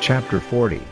Chapter 40.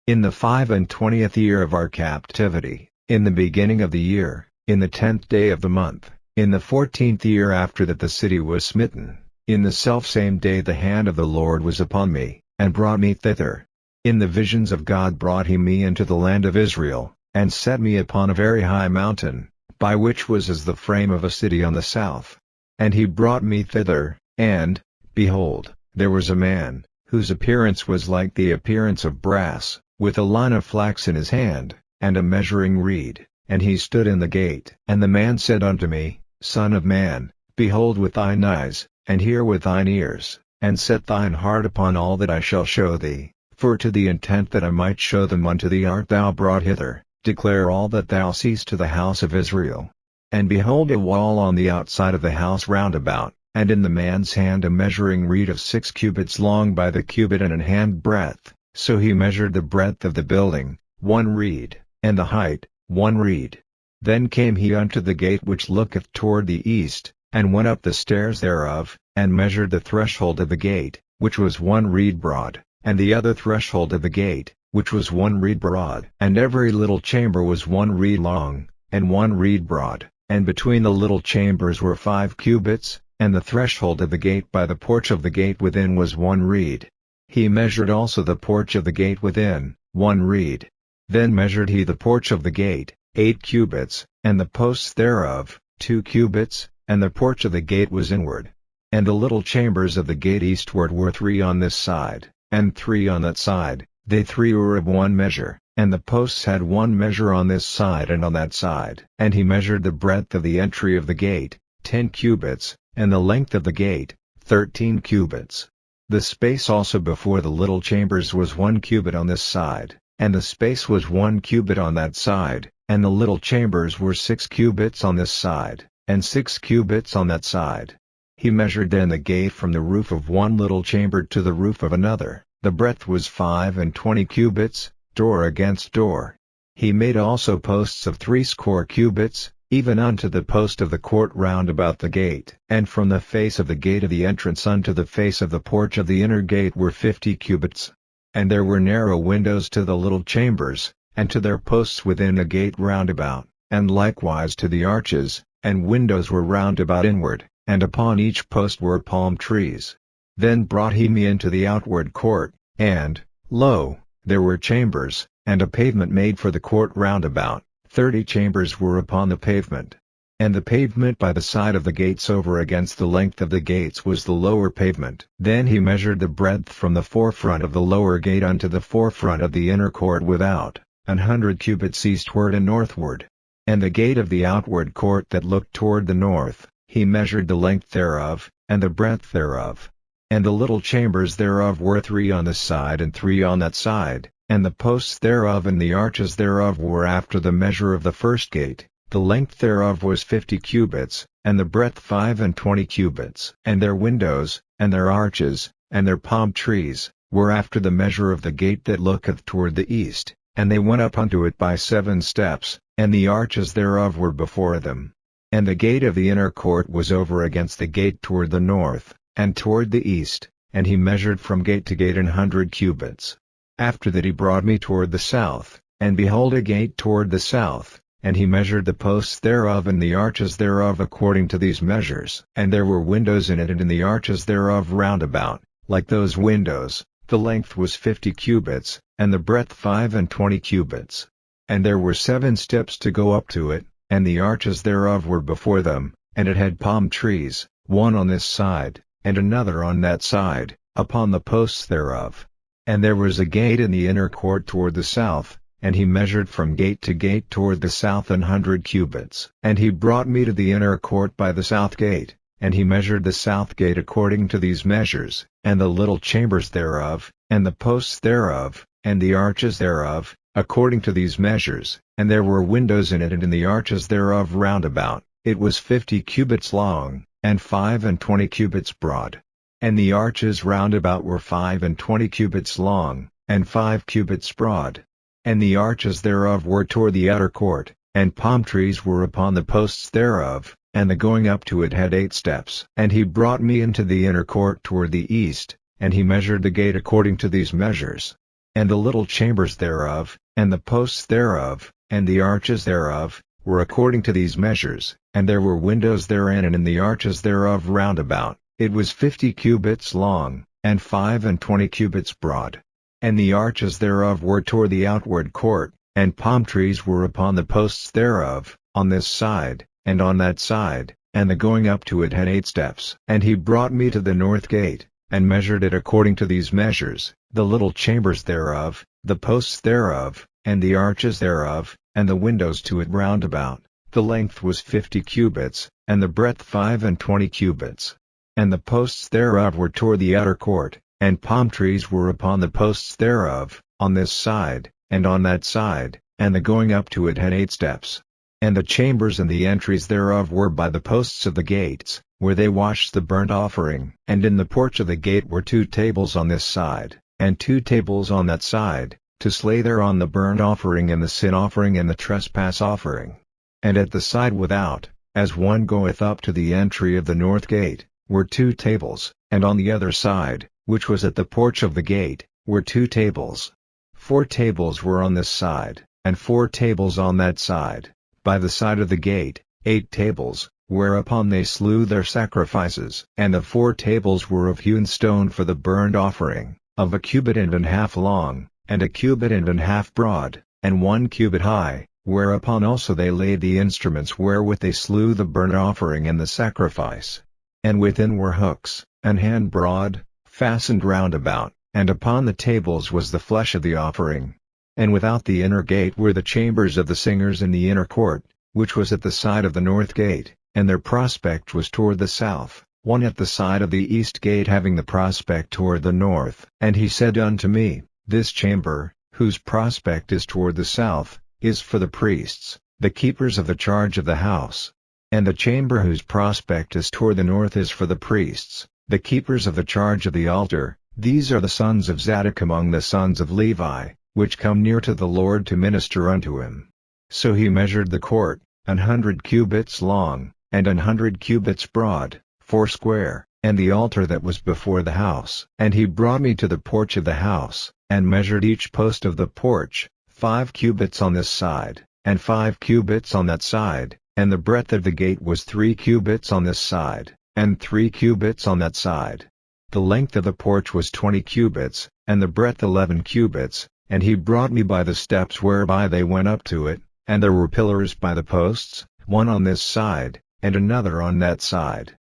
In the 25th year of our captivity, in the beginning of the year, in the 10th day of the month, in the 14th year after that the city was smitten, in the selfsame day the hand of the Lord was upon me, and brought me thither. In the visions of God brought he me into the land of Israel, and set me upon a very high mountain, by which was as the frame of a city on the south. And he brought me thither, and, behold, there was a man, whose appearance was like the appearance of brass, with a line of flax in his hand, and a measuring reed, and he stood in the gate. And the man said unto me, Son of man, behold with thine eyes, and hear with thine ears, and set thine heart upon all that I shall show thee, for to the intent that I might show them unto thee art thou brought hither. Declare all that thou seest to the house of Israel. And behold a wall on the outside of the house round about, and in the man's hand a measuring reed of 6 cubits long by the cubit and an hand breadth. So he measured the breadth of the building, 1 reed, and the height, 1 reed. Then came he unto the gate which looketh toward the east, and went up the stairs thereof, and measured the threshold of the gate, which was 1 reed broad, and the other threshold of the gate, which was 1 reed broad. And every little chamber was 1 reed long, and 1 reed broad, and between the little chambers were 5 cubits, and the threshold of the gate by the porch of the gate within was 1 reed. He measured also the porch of the gate within, 1 reed. Then measured he the porch of the gate, 8 cubits, and the posts thereof, 2 cubits, and the porch of the gate was inward. And the little chambers of the gate eastward were 3 on this side, and 3 on that side, they 3 were of 1 measure, and the posts had 1 measure on this side and on that side. And he measured the breadth of the entry of the gate, 10 cubits, and the length of the gate, 13 cubits. The space also before the little chambers was 1 cubit on this side, and the space was 1 cubit on that side, and the little chambers were 6 cubits on this side, and 6 cubits on that side. He measured then the gate from the roof of one little chamber to the roof of another, the breadth was 25 cubits, door against door. He made also posts of 60 cubits, even unto the post of the court round about the gate. And from the face of the gate of the entrance unto the face of the porch of the inner gate were 50 cubits. And there were narrow windows to the little chambers, and to their posts within the gate round about, and likewise to the arches, and windows were round about inward, and upon each post were palm trees. Then brought he me into the outward court, and, lo, there were chambers, and a pavement made for the court round about. 30 chambers were upon the pavement. And the pavement by the side of the gates over against the length of the gates was the lower pavement. Then he measured the breadth from the forefront of the lower gate unto the forefront of the inner court without, 100 cubits eastward and northward. And the gate of the outward court that looked toward the north, he measured the length thereof, and the breadth thereof. And the little chambers thereof were 3 on this side and 3 on that side. And the posts thereof and the arches thereof were after the measure of the first gate, the length thereof was 50 cubits, and the breadth 25 cubits. And their windows, and their arches, and their palm trees, were after the measure of the gate that looketh toward the east, and they went up unto it by 7 steps, and the arches thereof were before them. And the gate of the inner court was over against the gate toward the north, and toward the east, and he measured from gate to gate 100 cubits. After that he brought me toward the south, and behold a gate toward the south, and he measured the posts thereof and the arches thereof according to these measures. And there were windows in it and in the arches thereof round about, like those windows, the length was 50 cubits, and the breadth 25 cubits. And there were 7 steps to go up to it, and the arches thereof were before them, and it had palm trees, one on this side, and another on that side, upon the posts thereof. And there was a gate in the inner court toward the south, and he measured from gate to gate toward the south 100 cubits. And he brought me to the inner court by the south gate, and he measured the south gate according to these measures, and the little chambers thereof, and the posts thereof, and the arches thereof, according to these measures. And there were windows in it and in the arches thereof round about. It was 50 cubits long, and 25 cubits broad. And the arches round about were 25 cubits long, and 5 cubits broad. And the arches thereof were toward the outer court, and palm trees were upon the posts thereof, and the going up to it had 8 steps. And he brought me into the inner court toward the east, and he measured the gate according to these measures. And the little chambers thereof, and the posts thereof, and the arches thereof, were according to these measures, and there were windows therein and in the arches thereof round about. It was 50 cubits long, and 25 cubits broad. And the arches thereof were toward the outward court, and palm trees were upon the posts thereof, on this side, and on that side, and the going up to it had 8 steps. And he brought me to the north gate, and measured it according to these measures, the little chambers thereof, the posts thereof, and the arches thereof, and the windows to it round about. The length was 50 cubits, and the breadth 25 cubits. And the posts thereof were toward the outer court, and palm trees were upon the posts thereof, on this side, and on that side, and the going up to it had 8 steps. And the chambers and the entries thereof were by the posts of the gates, where they washed the burnt offering. And in the porch of the gate were 2 tables on this side, and 2 tables on that side, to slay thereon the burnt offering and the sin offering and the trespass offering. And at the side without, as one goeth up to the entry of the north gate, were 2 tables, and on the other side, which was at the porch of the gate, were 2 tables. 4 tables were on this side, and 4 tables on that side. By the side of the gate, 8 tables, whereupon they slew their sacrifices. And the 4 tables were of hewn stone for the burnt offering, of 1 cubit and an half long, and 1 cubit and an half broad, and 1 cubit high, whereupon also they laid the instruments wherewith they slew the burnt offering and the sacrifice. And within were hooks, an hand broad, fastened round about, and upon the tables was the flesh of the offering. And without the inner gate were the chambers of the singers in the inner court, which was at the side of the north gate, and their prospect was toward the south, one at the side of the east gate having the prospect toward the north. And he said unto me, This chamber, whose prospect is toward the south, is for the priests, the keepers of the charge of the house. And the chamber whose prospect is toward the north is for the priests, the keepers of the charge of the altar. These are the sons of Zadok among the sons of Levi, which come near to the Lord to minister unto him. So he measured the court, 100 cubits long, and 100 cubits broad, foursquare, and the altar that was before the house. And he brought me to the porch of the house, and measured each post of the porch, 5 cubits on this side, and 5 cubits on that side, and the breadth of the gate was 3 cubits on this side, and 3 cubits on that side. The length of the porch was 20 cubits, and the breadth 11 cubits, and he brought me by the steps whereby they went up to it, and there were pillars by the posts, one on this side, and another on that side.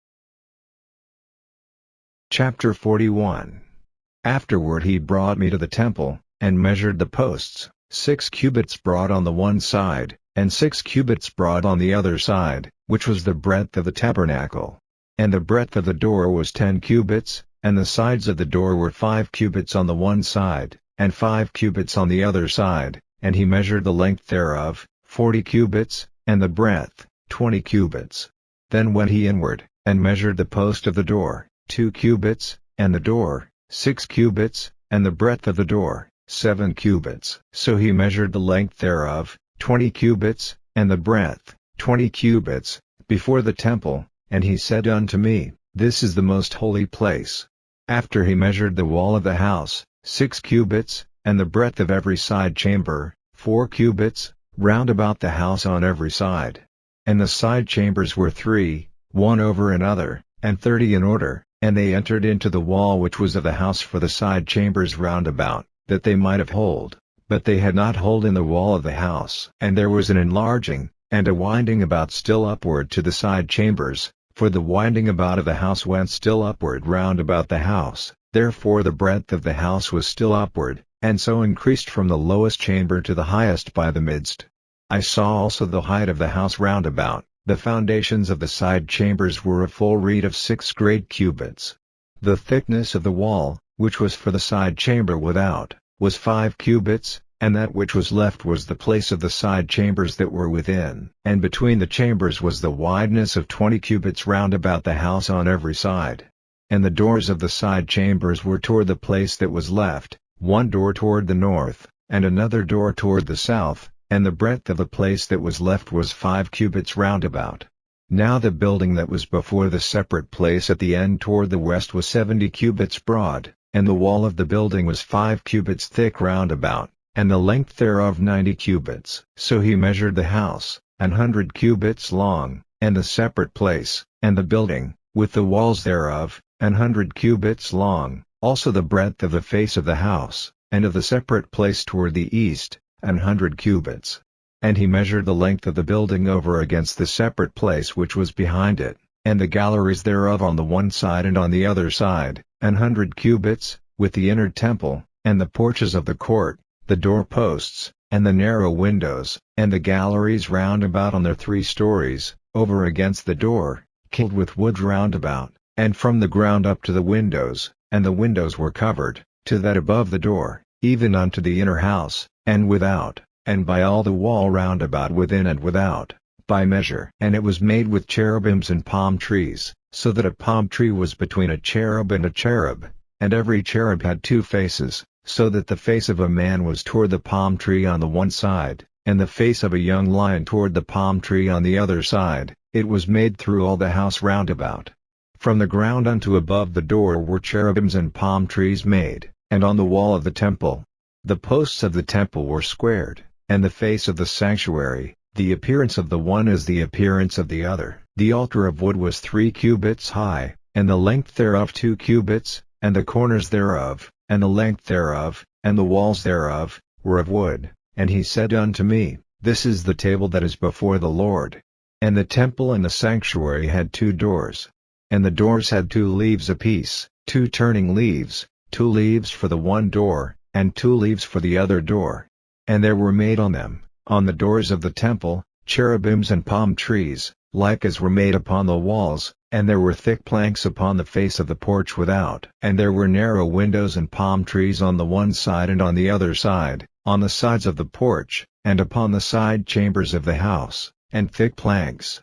Chapter 41. Afterward he brought me to the temple, and measured the posts, 6 cubits broad on the one side, and 6 cubits broad on the other side, which was the breadth of the tabernacle. And the breadth of the door was 10 cubits, and the sides of the door were 5 cubits on the one side, and 5 cubits on the other side, and he measured the length thereof, 40 cubits, and the breadth, 20 cubits. Then went he inward, and measured the post of the door, 2 cubits, and the door, 6 cubits, and the breadth of the door, 7 cubits. So he measured the length thereof, 20 cubits, and the breadth, 20 cubits, before the temple, and he said unto me, This is the most holy place. After he measured the wall of the house, 6 cubits, and the breadth of every side chamber, 4 cubits, round about the house on every side. And the side chambers were 3, one over another, and 30 in order, and they entered into the wall which was of the house for the side chambers round about, that they might have hold, but they had not hold in the wall of the house. And there was an enlarging, and a winding about still upward to the side chambers, for the winding about of the house went still upward round about the house, therefore the breadth of the house was still upward, and so increased from the lowest chamber to the highest by the midst. I saw also the height of the house round about. The foundations of the side chambers were a full reed of 6 great cubits. The thickness of the wall, which was for the side chamber without, was 5 cubits, and that which was left was the place of the side chambers that were within. And between the chambers was the wideness of 20 cubits round about the house on every side. And the doors of the side chambers were toward the place that was left, one door toward the north, and another door toward the south, and the breadth of the place that was left was 5 cubits round about. Now the building that was before the separate place at the end toward the west was 70 cubits broad, and the wall of the building was 5 cubits thick round about, and the length thereof 90 cubits. So he measured the house, 100 cubits long, and the separate place, and the building, with the walls thereof, 100 cubits long, also the breadth of the face of the house, and of the separate place toward the east, 100 cubits. And he measured the length of the building over against the separate place which was behind it, and the galleries thereof on the one side and on the other side, 100 cubits, with the inner temple, and the porches of the court, the doorposts, and the narrow windows, and the galleries round about on their 3 stories, over against the door, killed with wood round about, and from the ground up to the windows, and the windows were covered, to that above the door, even unto the inner house, and without, and by all the wall round about within and without, by measure. And it was made with cherubims and palm trees, so that a palm tree was between a cherub, and every cherub had 2 faces, so that the face of a man was toward the palm tree on the one side, and the face of a young lion toward the palm tree on the other side. It was made through all the house round about. From the ground unto above the door were cherubims and palm trees made, and on the wall of the temple. The posts of the temple were squared, and the face of the sanctuary, the appearance of the one as the appearance of the other. The altar of wood was 3 cubits high, and the length thereof 2 cubits, and the corners thereof, and the length thereof, and the walls thereof, were of wood. And he said unto me, This is the table that is before the Lord. And the temple and the sanctuary had 2 doors. And the doors had 2 leaves apiece, 2 turning leaves, 2 leaves for the one door, and 2 leaves for the other door. And there were made on them, on the doors of the temple, cherubims and palm trees, like as were made upon the walls, and there were thick planks upon the face of the porch without. And there were narrow windows and palm trees on the one side and on the other side, on the sides of the porch, and upon the side chambers of the house, and thick planks.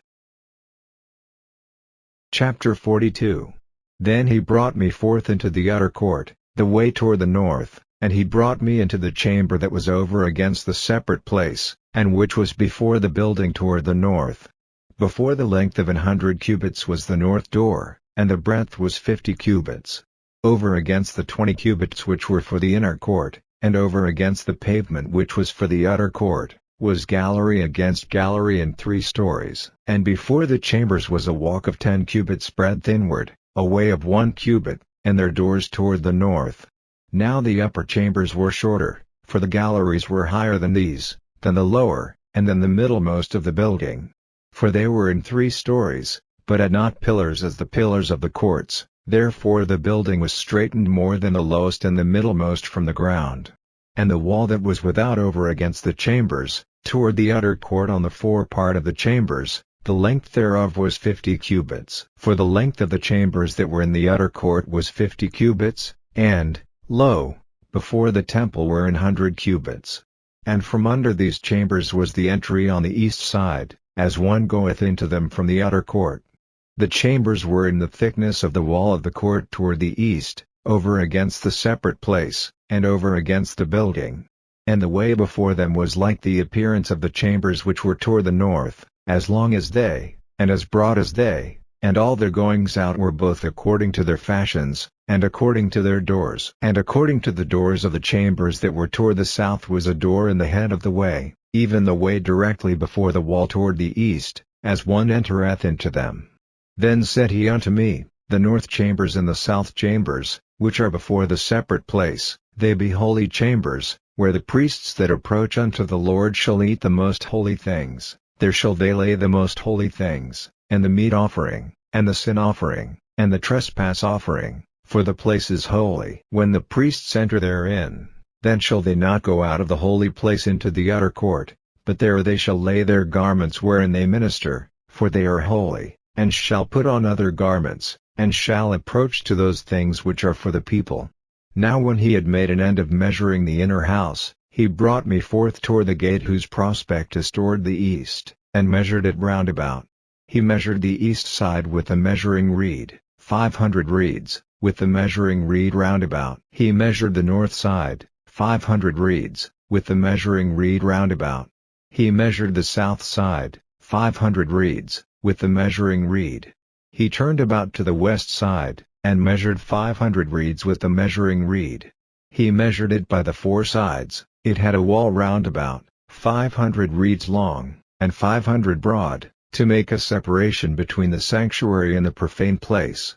Chapter 42. Then he brought me forth into the utter court, the way toward the north, and he brought me into the chamber that was over against the separate place, and which was before the building toward the north. Before the length of 100 cubits was the north door, and the breadth was 50 cubits. Over against the 20 cubits which were for the inner court, and over against the pavement which was for the utter court, was gallery against gallery in 3 stories. And before the chambers was a walk of 10 cubits breadth inward, a way of 1 cubit, and their doors toward the north. Now the upper chambers were shorter, for the galleries were higher than these, than the lower, and than the middlemost of the building. For they were in 3 stories, but had not pillars as the pillars of the courts, therefore the building was straitened more than the lowest and the middlemost from the ground. And the wall that was without over against the chambers, toward the utter court on the fore part of the chambers, the length thereof was 50 cubits. For the length of the chambers that were in the utter court was 50 cubits, and, lo, before the temple were 100 cubits. And from under these chambers was the entry on the east side, as one goeth into them from the utter court. The chambers were in the thickness of the wall of the court toward the east, over against the separate place, and over against the building. And the way before them was like the appearance of the chambers which were toward the north, as long as they, and as broad as they, and all their goings out were both according to their fashions, and according to their doors. And according to the doors of the chambers that were toward the south was a door in the head of the way, even the way directly before the wall toward the east, as one entereth into them. Then said he unto me, The north chambers and the south chambers, which are before the separate place, they be holy chambers, where the priests that approach unto the Lord shall eat the most holy things. There shall they lay the most holy things, and the meat offering, and the sin offering, and the trespass offering, for the place is holy. When the priests enter therein, then shall they not go out of the holy place into the utter court, but there they shall lay their garments wherein they minister, for they are holy, and shall put on other garments, and shall approach to those things which are for the people. Now when he had made an end of measuring the inner house, he brought me forth toward the gate whose prospect is toward the east, and measured it round about. He measured the east side with the measuring reed, 500 reeds, with the measuring reed round about. He measured the north side, 500 reeds, with the measuring reed round about. He measured the south side, 500 reeds, with the measuring reed. He turned about to the west side, and measured 500 reeds with the measuring reed. He measured it by the four sides. It had a wall round about 500 reeds long, and 500 broad, to make a separation between the sanctuary and the profane place.